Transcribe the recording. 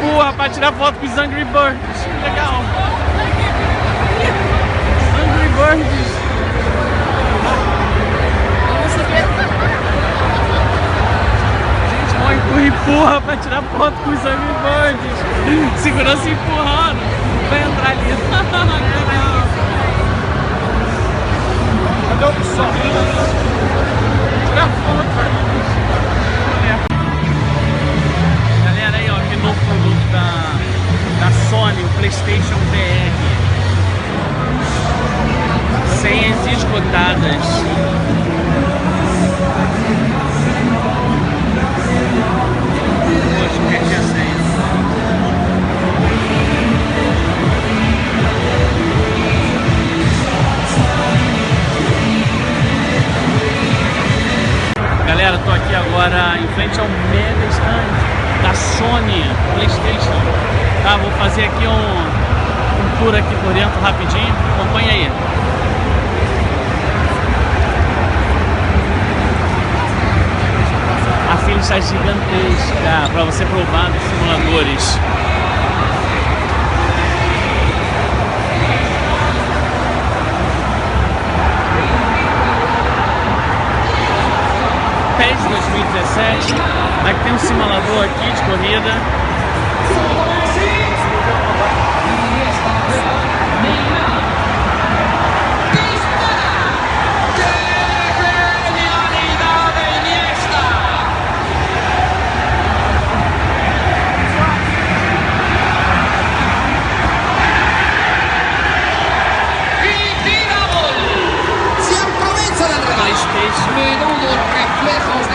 empurra pra tirar foto com os Angry Birds. Legal. Angry Birds. Empurra pra tirar foto com os Angry Birds. Segurança empurrando. Vai entrar ali. Cadê o pessoal? Tirar foto. Galera, aí ó, que novo produto da Sony, o PlayStation VR. Senhas esgotadas. Galera, tô aqui agora em frente ao mega stand da Sony PlayStation. Tá, vou fazer aqui um tour aqui por dentro rapidinho. Acompanha aí. A fila está gigantesca para você provar dos simuladores. PES 2017, aqui tem um simulador aqui de corrida. Menudo reflejos